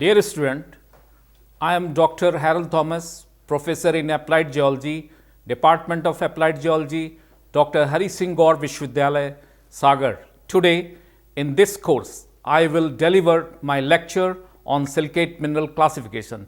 Dear student, I am Dr. Harold Thomas, Professor in Applied Geology, Department of Applied Geology, Dr. Hari Singh Gaur Vishwavidyalaya, Sagar. Today, in this course, I will deliver my lecture on silicate mineral classification.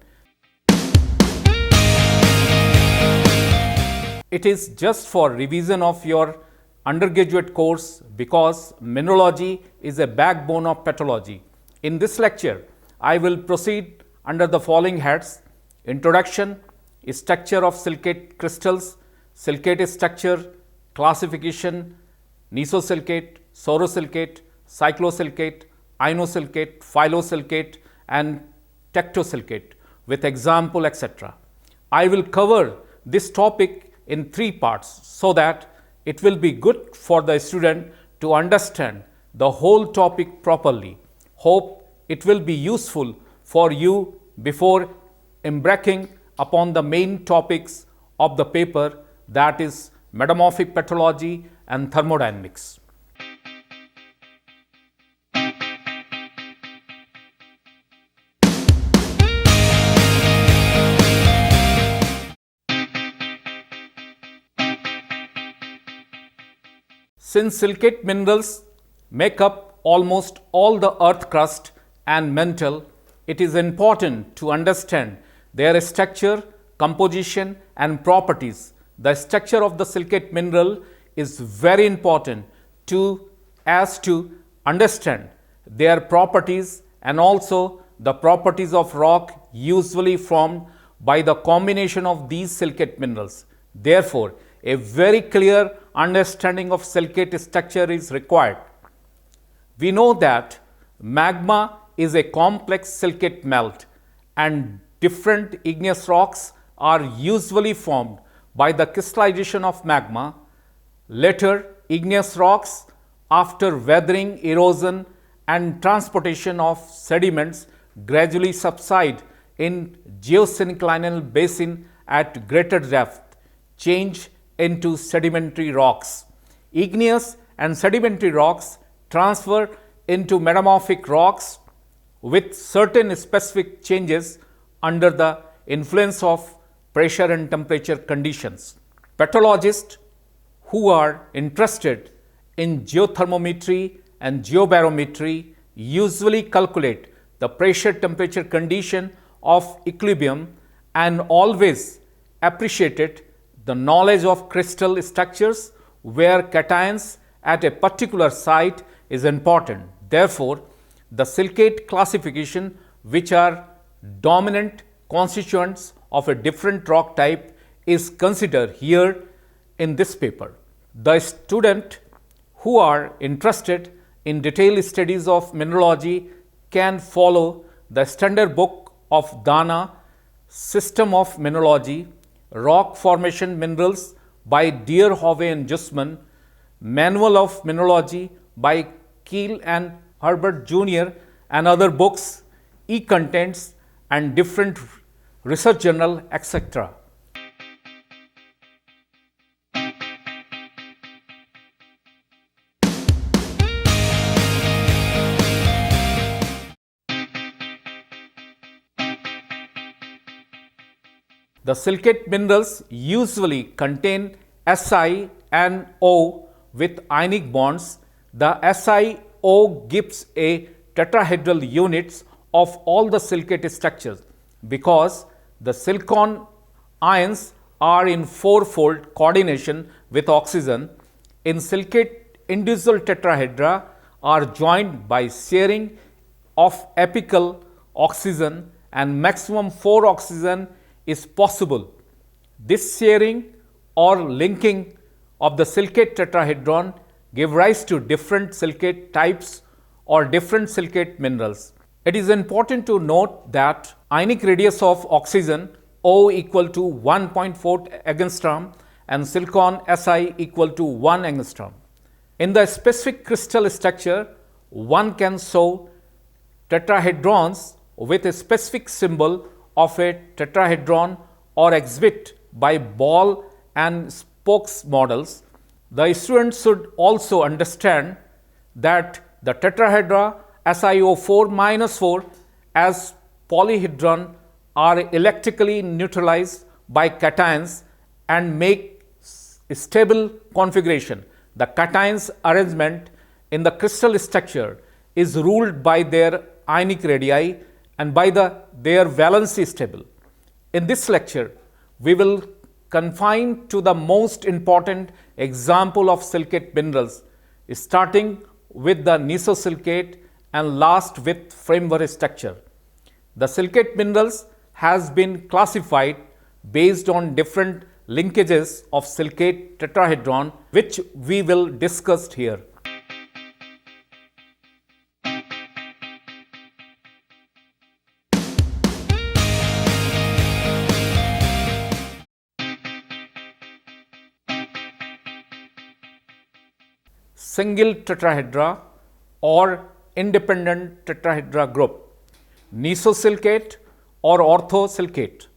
It is just for revision of your undergraduate course because mineralogy is a backbone of petrology. In this lecture, I will proceed under the following heads: introduction, structure of silicate crystals, silicate structure, classification, nesosilicate, sorosilicate, cyclosilicate, inosilicate, phyllosilicate and tectosilicate with example, etc. I will cover this topic in 3 parts so that it will be good for the student to understand the whole topic properly. Hope it will be useful for you before embarking upon the main topics of the paper, that is metamorphic petrology and thermodynamics. Since silicate minerals make up almost all the earth crust and mantle, it is important to understand their structure, composition and properties. The structure of the silicate mineral is very important to understand their properties and also the properties of rock usually formed by the combination of these silicate minerals. Therefore, a very clear understanding of silicate structure is required. We know that magma is a complex silicate melt and different igneous rocks are usually formed by the crystallization of magma. Later, igneous rocks, after weathering, erosion and transportation of sediments, gradually subside in geosynclinal basin at greater depth, change into sedimentary rocks. Igneous and sedimentary rocks transfer into metamorphic rocks with certain specific changes under the influence of pressure and temperature conditions. Petrologists who are interested in geothermometry and geobarometry usually calculate the pressure temperature condition of equilibrium and always appreciated the knowledge of crystal structures where cations at a particular site is important. Therefore, the silicate classification, which are dominant constituents of a different rock type, is considered here in this paper. The student who are interested in detailed studies of mineralogy can follow the standard book of Dana, System of Mineralogy, Rock Formation Minerals by Deerhove and Justman, Manual of Mineralogy by Keel and Herbert Jr. and other books, e-contents and different research journal, etc. The silicate minerals usually contain Si and O with ionic bonds. The SiO gives a tetrahedral units of all the silicate structures because the silicon ions are in fourfold coordination with oxygen. In silicate, individual tetrahedra are joined by sharing of apical oxygen and maximum 4 oxygen is possible. This sharing or linking of the silicate tetrahedron give rise to different silicate types or different silicate minerals. It is important to note that ionic radius of oxygen O equal to 1.4 angstrom and silicon Si equal to 1 angstrom. In the specific crystal structure, one can show tetrahedrons with a specific symbol of a tetrahedron or exhibit by ball and spokes models. The students should also understand that the tetrahedra SiO4-4 as polyhedron are electrically neutralized by cations and make stable configuration. The cations arrangement in the crystal structure is ruled by their ionic radii and by their valency stable. In this lecture, we will confine to the most important example of silicate minerals, starting with the nesosilicate and last with framework structure. The silicate minerals has been classified based on different linkages of silicate tetrahedron, which we will discuss here. Single tetrahedra or independent tetrahedra group, nesosilicate or orthosilicate.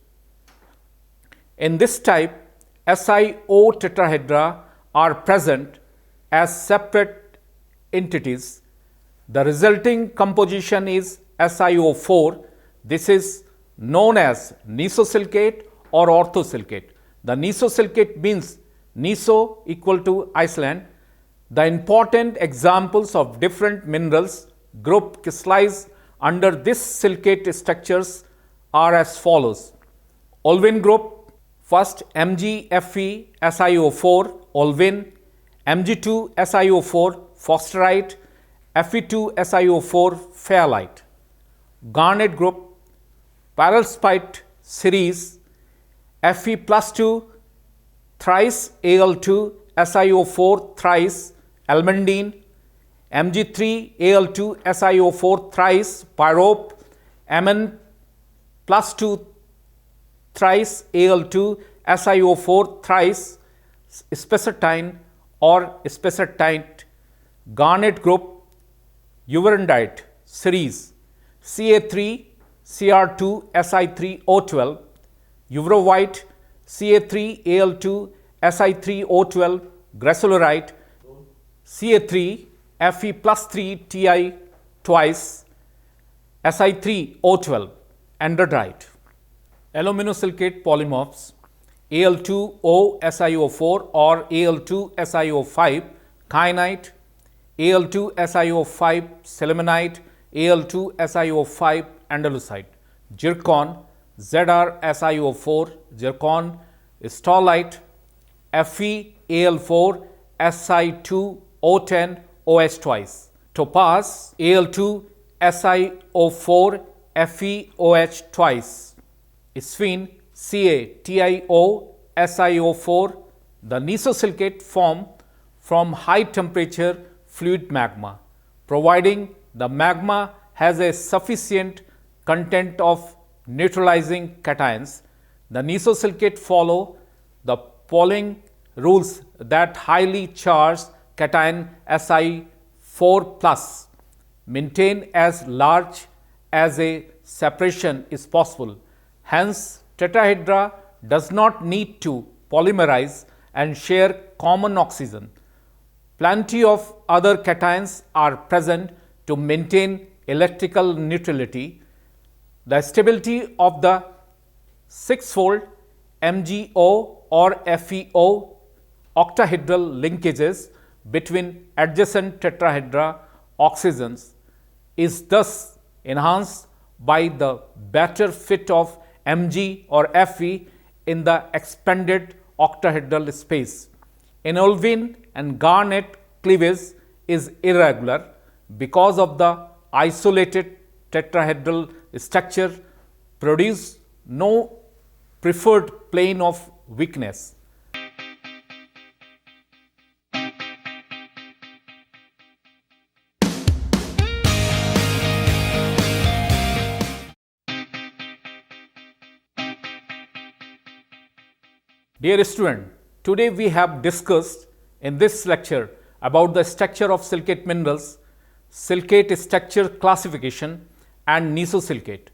In this type, SiO tetrahedra are present as separate entities. The resulting composition is SiO4. This is known as nesosilicate or orthosilicate. The nesosilicate means neso equal to Iceland. The important examples of different minerals group crystallized under this silicate structures are as follows. Olivine group, first MgFe SiO4 olivine, Mg2 SiO4 forsterite, Fe2 SiO4 fayalite. Garnet group, perovskite series, Fe plus 2 thrice Al2 SiO4 thrice almandine, Mg3 Al2 SiO4 thrice pyrope, Mn plus 2 thrice Al2 SiO4 thrice spessartine or spessartite. Garnet group, uranidite series, Ca3 Cr2 Si3O12, urovite Ca3 Al2 Si3O12 gracilorite, Ca3 Fe plus 3 Ti twice Si3O12 andradite. Aluminosilicate polymorphs, Al2O SiO4 or Al2 SiO5 kyanite, Al2 SiO5 selemonite, Al2 SiO5 andalusite. Zircon, Zr SiO4 zircon, staurolite, Fe Al4 Si2O10 OH twice. Topaz, Al2 SiO4 FeOH twice. Sphene, CaTiO SiO4. The nesosilicate form from high temperature fluid magma, providing the magma has a sufficient content of neutralizing cations. The nesosilicate follow the following rules that highly charged cation Si4 plus maintain as large as a separation is possible. Hence, tetrahedra does not need to polymerize and share common oxygen. Plenty of other cations are present to maintain electrical neutrality. The stability of the sixfold MgO or FeO octahedral linkages between adjacent tetrahedra oxygens is thus enhanced by the better fit of Mg or Fe in the expanded octahedral space. Enolvene and garnet cleavage is irregular because of the isolated tetrahedral structure produce no preferred plane of weakness. Dear student, today we have discussed in this lecture about the structure of silicate minerals, silicate structure classification and nesosilicate.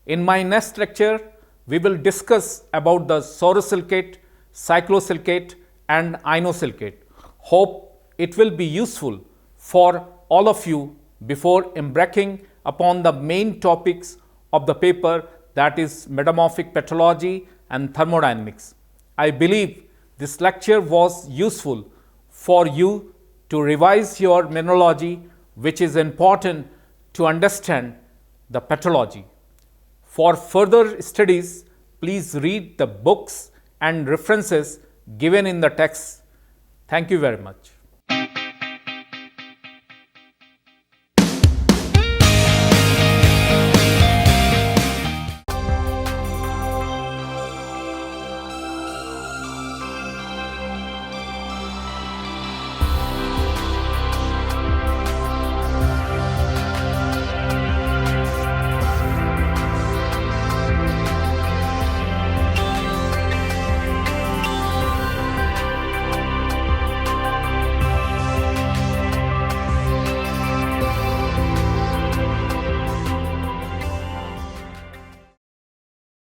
In my next lecture, we will discuss about the sorosilicate, cyclosilicate and inosilicate. Hope it will be useful for all of you before embarking upon the main topics of the paper, that is metamorphic petrology and thermodynamics. I believe this lecture was useful for you to revise your mineralogy, which is important to understand the petrology. For further studies, please read the books and references given in the text. Thank you very much.